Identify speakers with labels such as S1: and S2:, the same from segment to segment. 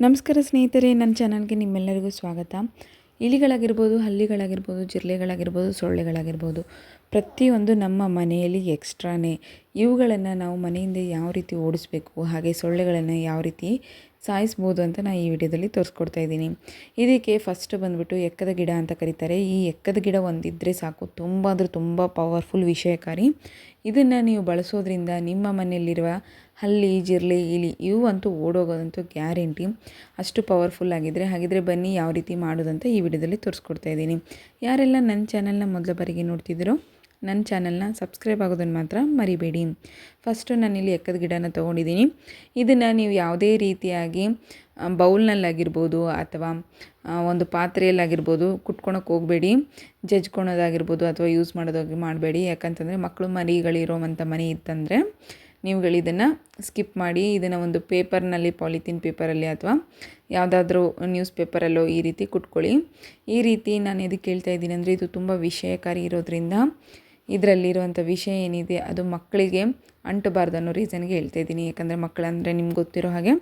S1: ನಮಸ್ಕಾರ ಸ್ನೇಹಿತರೆ, ನನ್ನ ಚಾನಲ್ಗೆ ನಿಮ್ಮೆಲ್ಲರಿಗೂ ಸ್ವಾಗತ. ಇಲಿಗಳಾಗಿರ್ಬೋದು, ಹಲ್ಲಿಗಳಾಗಿರ್ಬೋದು, ಜಿರಳೆಗಳಾಗಿರ್ಬೋದು, ಸೊಳ್ಳೆಗಳಾಗಿರ್ಬೋದು, ಪ್ರತಿಯೊಂದು ನಮ್ಮ ಮನೆಯಲ್ಲಿ ಎಕ್ಸ್ಟ್ರಾನೇ. ಇವುಗಳನ್ನು ನಾವು ಮನೆಯಿಂದ ಯಾವ ರೀತಿ ಓಡಿಸ್ಬೇಕು, ಹಾಗೆ ಸೊಳ್ಳೆಗಳನ್ನು ಯಾವ ರೀತಿ ಸಾಯಿಸ್ಬೋದು ಅಂತ ನಾನು ಈ ವಿಡಿಯೋದಲ್ಲಿ ತೋರಿಸ್ಕೊಡ್ತಾ ಇದ್ದೀನಿ. ಇದಕ್ಕೆ ಫಸ್ಟ್ ಬಂದುಬಿಟ್ಟು ಎಕ್ಕದ ಗಿಡ ಅಂತ ಕರೀತಾರೆ. ಈ ಎಕ್ಕದ ಗಿಡ ಒಂದಿದ್ದರೆ ಸಾಕು, ತುಂಬ ಅಂದರೆ ತುಂಬ ಪವರ್ಫುಲ್, ವಿಷಯಕಾರಿ. ಇದನ್ನು ನೀವು ಬಳಸೋದ್ರಿಂದ ನಿಮ್ಮ ಮನೆಯಲ್ಲಿರುವ ಹಲ್ಲಿ, ಜಿರಳೆ, ಇಲಿ ಇವು ಅಂತೂ ಓಡೋಗೋದಂತೂ ಗ್ಯಾರಂಟಿ. ಅಷ್ಟು ಪವರ್ಫುಲ್ ಆಗಿದ್ದರೆ. ಹಾಗಿದ್ರೆ ಬನ್ನಿ ಯಾವ ರೀತಿ ಮಾಡೋದಂತ ಈ ವಿಡಿಯೋದಲ್ಲಿ ತೋರಿಸ್ಕೊಡ್ತಾ ಇದ್ದೀನಿ. ಯಾರೆಲ್ಲ ನನ್ನ ಚಾನಲ್ನ ಮೊದಲ ಬಾರಿಗೆ ನೋಡ್ತಿದ್ದೀರೋ ನನ್ನ ಚಾನಲ್ನ ಸಬ್ಸ್ಕ್ರೈಬ್ ಆಗೋದನ್ನು ಮಾತ್ರ ಮರಿಬೇಡಿ. ಫಸ್ಟು ನಾನಿಲ್ಲಿ ಎಕ್ಕದ ಗಿಡನ ತೊಗೊಂಡಿದ್ದೀನಿ. ಇದನ್ನು ನೀವು ಯಾವುದೇ ರೀತಿಯಾಗಿ ಬೌಲ್ನಲ್ಲಾಗಿರ್ಬೋದು ಅಥವಾ ಒಂದು ಪಾತ್ರೆಯಲ್ಲಾಗಿರ್ಬೋದು ಕುಟ್ಕೊಳಕ್ಕೆ ಹೋಗಬೇಡಿ. ಜಜ್ಕೊಳೋದಾಗಿರ್ಬೋದು ಅಥವಾ ಯೂಸ್ ಮಾಡೋದಾಗಿ ಮಾಡಬೇಡಿ. ಯಾಕಂತಂದರೆ ಮಕ್ಕಳು ಮರಿಗಳಿರೋವಂಥ ಮನೆ ಇತ್ತಂದರೆ ನೀವುಗಳು ಇದನ್ನು ಸ್ಕಿಪ್ ಮಾಡಿ ಇದನ್ನು ಒಂದು ಪೇಪರ್ನಲ್ಲಿ, ಪಾಲಿಥೀನ್ ಪೇಪರಲ್ಲಿ ಅಥವಾ ಯಾವುದಾದ್ರೂ ನ್ಯೂಸ್ ಪೇಪರಲ್ಲೋ ಈ ರೀತಿ ಕುಟ್ಕೊಳ್ಳಿ. ಈ ರೀತಿ ನಾನು ಎದಕ್ಕೆ ಹೇಳ್ತಾ ಇದ್ದೀನಿ ಅಂದರೆ, ಇದು ತುಂಬ ವಿಷಯಕಾರಿ ಇರೋದ್ರಿಂದ ಇದರಲ್ಲಿರುವಂಥ ವಿಷಯ ಏನಿದೆ ಅದು ಮಕ್ಕಳಿಗೆ ಅಂಟಬಾರ್ದು ಅನ್ನೋ ರೀಸನ್ಗೆ ಹೇಳ್ತಾ ಇದ್ದೀನಿ. ಯಾಕಂದರೆ ಮಕ್ಕಳಂದರೆ ನಿಮ್ಗೆ ಗೊತ್ತಿರೋ ಹಾಗೆ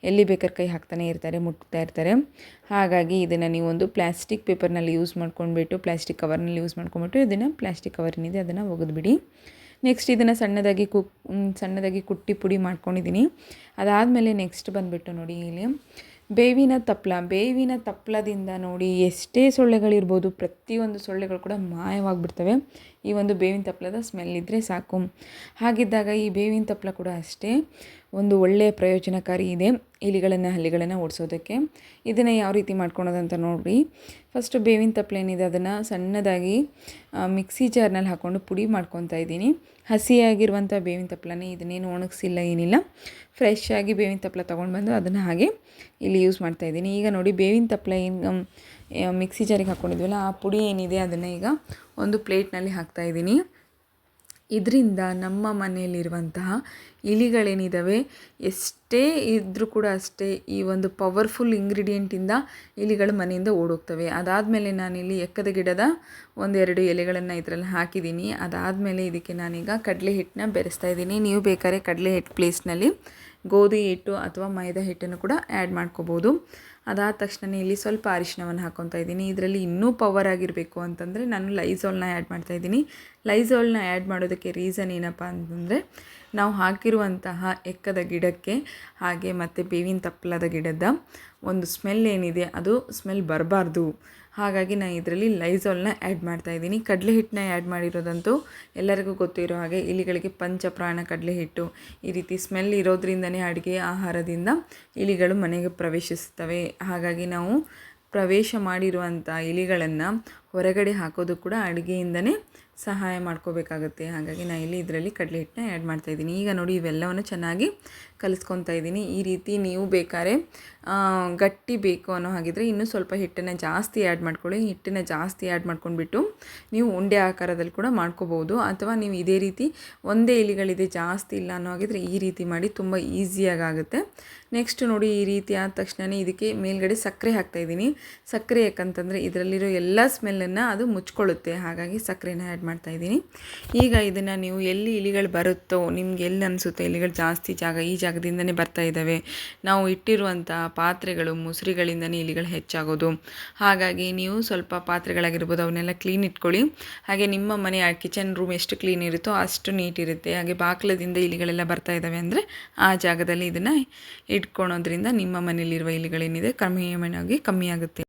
S1: ಎಲ್ಲಿ ಬೇಕಾದ್ರೆ ಕೈ ಹಾಕ್ತಾನೆ ಇರ್ತಾರೆ, ಮುಟ್ತಾ ಇರ್ತಾರೆ. ಹಾಗಾಗಿ ಇದನ್ನು ನೀವು ಒಂದು ಪ್ಲಾಸ್ಟಿಕ್ ಪೇಪರ್ನಲ್ಲಿ ಯೂಸ್ ಮಾಡ್ಕೊಂಡ್ಬಿಟ್ಟು, ಪ್ಲಾಸ್ಟಿಕ್ ಕವರ್ನಲ್ಲಿ ಯೂಸ್ ಮಾಡ್ಕೊಂಡ್ಬಿಟ್ಟು ಇದನ್ನು ಪ್ಲಾಸ್ಟಿಕ್ ಕವರ್ ಏನಿದೆ ಅದನ್ನು ಒಗೆದ್ಬಿಡಿ. ನೆಕ್ಸ್ಟ್ ಇದನ್ನು ಸಣ್ಣದಾಗಿ ಕುಟ್ಟಿ ಪುಡಿ ಮಾಡ್ಕೊಂಡಿದ್ದೀನಿ. ಅದಾದಮೇಲೆ ನೆಕ್ಸ್ಟ್ ಬಂದುಬಿಟ್ಟು ನೋಡಿ, ಇಲ್ಲಿ ಬೇವಿನ ತಪ್ಪಲದಿಂದ ನೋಡಿ ಎಷ್ಟೇ ಸೊಳ್ಳೆಗಳಿರ್ಬೋದು, ಪ್ರತಿಯೊಂದು ಸೊಳ್ಳೆಗಳು ಕೂಡ ಮಾಯವಾಗಿಬಿಡ್ತವೆ ಈ ಒಂದು ಬೇವಿನ ತಪ್ಪಲದ ಸ್ಮೆಲ್ ಇದ್ದರೆ ಸಾಕು. ಹಾಗಿದ್ದಾಗ ಈ ಬೇವಿನ ತಪ್ಪಲ ಕೂಡ ಅಷ್ಟೇ ಒಂದು ಒಳ್ಳೆಯ ಪ್ರಯೋಜನಕಾರಿ ಇದೆ ಇಲಿಗಳನ್ನು, ಹಲ್ಲಿಗಳನ್ನು ಓಡಿಸೋದಕ್ಕೆ. ಇದನ್ನು ಯಾವ ರೀತಿ ಮಾಡ್ಕೊಳೋದಂತ ನೋಡಿ. ಫಸ್ಟು ಬೇವಿನ ತಪ್ಪಲ ಏನಿದೆ ಅದನ್ನು ಸಣ್ಣದಾಗಿ ಮಿಕ್ಸಿ ಜಾರ್ನಲ್ಲಿ ಹಾಕ್ಕೊಂಡು ಪುಡಿ ಮಾಡ್ಕೊತಾ ಇದ್ದೀನಿ. ಹಸಿಯಾಗಿರುವಂಥ ಬೇವಿನ ತಪ್ಪಲನೇ, ಇದನ್ನೇನು ಒಣಗಿಸಿಲ್ಲ, ಏನಿಲ್ಲ. ಫ್ರೆಶ್ ಆಗಿ ಬೇವಿನ ತಪ್ಪಲ ತೊಗೊಂಡು ಬಂದು ಅದನ್ನು ಹಾಗೆ ಇಲ್ಲಿ ಯೂಸ್ ಮಾಡ್ತಾಯಿದ್ದೀನಿ. ಈಗ ನೋಡಿ, ಬೇವಿನ ತಪ್ಪಲ ಏನು ಮಿಕ್ಸಿ ಜಾರಿಗೆ ಹಾಕ್ಕೊಂಡಿದ್ವಲ್ಲ ಆ ಪುಡಿ ಏನಿದೆ ಅದನ್ನು ಈಗ ಒಂದು ಪ್ಲೇಟ್ನಲ್ಲಿ ಹಾಕ್ತಾಯಿದ್ದೀನಿ. ಇದರಿಂದ ನಮ್ಮ ಮನೆಯಲ್ಲಿರುವಂತಹ ಇಲಿಗಳೇನಿದ್ದಾವೆ ಎಷ್ಟೇ ಇದ್ದರೂ ಕೂಡ ಅಷ್ಟೇ ಈ ಒಂದು ಪವರ್ಫುಲ್ ಇಂಗ್ರೀಡಿಯೆಂಟಿಂದ ಇಲಿಗಳು ಮನೆಯಿಂದ ಓಡೋಗ್ತವೆ. ಅದಾದಮೇಲೆ ನಾನಿಲ್ಲಿ ಎಕ್ಕದ ಗಿಡದ ಒಂದೆರಡು ಎಲೆಗಳನ್ನು ಇದರಲ್ಲಿ ಹಾಕಿದ್ದೀನಿ. ಅದಾದಮೇಲೆ ಇದಕ್ಕೆ ನಾನೀಗ ಕಡಲೆ ಹಿಟ್ಟನ್ನ ಬೆರೆಸ್ತಾ ಇದ್ದೀನಿ. ನೀವು ಬೇಕಾದ್ರೆ ಕಡಲೆ ಹಿಟ್ಟು ಪ್ಲೇಸ್ನಲ್ಲಿ ಗೋಧಿ ಹಿಟ್ಟು ಅಥವಾ ಮೈದಾ ಹಿಟ್ಟನ್ನು ಕೂಡ ಆ್ಯಡ್ ಮಾಡ್ಕೋಬೋದು. ಅದಾದ ತಕ್ಷಣ ಇಲ್ಲಿ ಸ್ವಲ್ಪ ಅರಿಶಿಣವನ್ನು ಹಾಕ್ಕೊತಾ ಇದ್ದೀನಿ. ಇದರಲ್ಲಿ ಇನ್ನೂ ಪವರ್ ಆಗಿರಬೇಕು ಅಂತಂದರೆ ನಾನು ಲೈಝಾಲ್ನ ಆ್ಯಡ್ ಮಾಡ್ತಾಯಿದ್ದೀನಿ. ಲೈಝಾಲ್ನ ಆ್ಯಡ್ ಮಾಡೋದಕ್ಕೆ ರೀಸನ್ ಏನಪ್ಪ ಅಂತಂದರೆ, ನಾವು ಹಾಕಿರುವಂತಹ ಎಕ್ಕದ ಗಿಡಕ್ಕೆ ಹಾಗೆ ಮತ್ತು ಬೇವಿನ ತಪ್ಪಲದ ಗಿಡದ ಒಂದು ಸ್ಮೆಲ್ ಏನಿದೆ ಅದು ಸ್ಮೆಲ್ ಬರಬಾರ್ದು. ಹಾಗಾಗಿ ನಾನು ಇದರಲ್ಲಿ ಲೈಝಾಲ್ನ ಆ್ಯಡ್ ಮಾಡ್ತಾಯಿದ್ದೀನಿ. ಕಡಲೆ ಹಿಟ್ಟನ್ನ ಆ್ಯಡ್ ಮಾಡಿರೋದಂತೂ ಎಲ್ಲರಿಗೂ ಗೊತ್ತಿರೋ ಹಾಗೆ ಇಲಿಗಳಿಗೆ ಪಂಚಪ್ರಾಣ ಕಡಲೆ ಹಿಟ್ಟು. ಈ ರೀತಿ ಸ್ಮೆಲ್ ಇರೋದ್ರಿಂದನೇ ಅಡುಗೆ ಆಹಾರದಿಂದ ಇಲಿಗಳು ಮನೆಗೆ ಪ್ರವೇಶಿಸ್ತವೆ. ಹಾಗಾಗಿ ನಾವು ಪ್ರವೇಶ ಮಾಡಿರುವಂಥ ಇಲಿಗಳನ್ನು ಹೊರಗಡೆ ಹಾಕೋದು ಕೂಡ ಅಡುಗೆಯಿಂದನೇ ಸಹಾಯ ಮಾಡ್ಕೋಬೇಕಾಗುತ್ತೆ. ಹಾಗಾಗಿ ನಾನು ಇಲ್ಲಿ ಇದರಲ್ಲಿ ಕಡಲೆ ಹಿಟ್ಟನ್ನ ಆ್ಯಡ್ ಮಾಡ್ತಾಯಿದ್ದೀನಿ. ಈಗ ನೋಡಿ, ಇವೆಲ್ಲವನ್ನು ಚೆನ್ನಾಗಿ ಕಲಿಸ್ಕೊತಾ ಇದ್ದೀನಿ. ಈ ರೀತಿ ನೀವು ಬೇಕಾದ್ರೆ ಗಟ್ಟಿ ಬೇಕು ಅನ್ನೋ ಹಾಗಿದ್ರೆ ಇನ್ನೂ ಸ್ವಲ್ಪ ಹಿಟ್ಟನ್ನು ಜಾಸ್ತಿ ಆ್ಯಡ್ ಮಾಡ್ಕೊಳ್ಳಿ. ಹಿಟ್ಟನ್ನು ಜಾಸ್ತಿ ಆ್ಯಡ್ ಮಾಡ್ಕೊಂಡ್ಬಿಟ್ಟು ನೀವು ಉಂಡೆ ಆಕಾರದಲ್ಲಿ ಕೂಡ ಮಾಡ್ಕೋಬೋದು. ಅಥವಾ ನೀವು ಇದೇ ರೀತಿ ಒಂದೇ ಇಲಿಗಳಿದೆ ಜಾಸ್ತಿ ಇಲ್ಲ ಅನ್ನೋ ಹಾಗಿದ್ರೆ ಈ ರೀತಿ ಮಾಡಿ, ತುಂಬ ಈಸಿಯಾಗಿ ಆಗುತ್ತೆ. ನೆಕ್ಸ್ಟ್ ನೋಡಿ, ಈ ರೀತಿ ಆದ ತಕ್ಷಣ ಇದಕ್ಕೆ ಮೇಲ್ಗಡೆ ಸಕ್ಕರೆ ಹಾಕ್ತಾಯಿದ್ದೀನಿ. ಸಕ್ಕರೆ ಯಾಕಂತಂದರೆ ಇದರಲ್ಲಿರೋ ಎಲ್ಲ ಸ್ಮೆಲ್ಲನ್ನು ಅದು ಮುಚ್ಕೊಳ್ಳುತ್ತೆ. ಹಾಗಾಗಿ ಸಕ್ಕರೆನ ಆ್ಯಡ್ ಮಾಡ್ತಾಯಿದ್ದೀನಿ. ಈಗ ಇದನ್ನು ನೀವು ಎಲ್ಲಿ ಇಲಿಗಳು ಬರುತ್ತೋ, ನಿಮ್ಗೆ ಎಲ್ಲಿ ಅನಿಸುತ್ತೋ ಇಲಿಗಳು ಜಾಸ್ತಿ ಈ ಜಾಗದಿಂದನೇ ಬರ್ತಾ ಇದ್ದಾವೆ, ನಾವು ಇಟ್ಟಿರುವಂಥ ಪಾತ್ರೆಗಳು, ಮುಸುರಿಗಳಿಂದನೇ ಇಲಿಗಳು ಹೆಚ್ಚಾಗೋದು. ಹಾಗಾಗಿ ನೀವು ಸ್ವಲ್ಪ ಪಾತ್ರೆಗಳಾಗಿರ್ಬೋದು ಅವನ್ನೆಲ್ಲ ಕ್ಲೀನ್ ಇಟ್ಕೊಳ್ಳಿ. ಹಾಗೆ ನಿಮ್ಮ ಮನೆ ಕಿಚನ್ ರೂಮ್ ಎಷ್ಟು ಕ್ಲೀನ್ ಇರುತ್ತೋ ಅಷ್ಟು ನೀಟ್ ಇರುತ್ತೆ. ಹಾಗೆ ಬಾಗಿಲದಿಂದ ಇಲಿಗಳೆಲ್ಲ ಬರ್ತಾ ಇದ್ದಾವೆ ಅಂದರೆ ಆ ಜಾಗದಲ್ಲಿ ಇದನ್ನು ಇಟ್ಕೊಳೋದ್ರಿಂದ ನಿಮ್ಮ ಮನೆಯಲ್ಲಿರುವ ಇಲಿಗಳೇನಿದೆ ಕಮ್ಮಿ ಆಗುತ್ತೆ.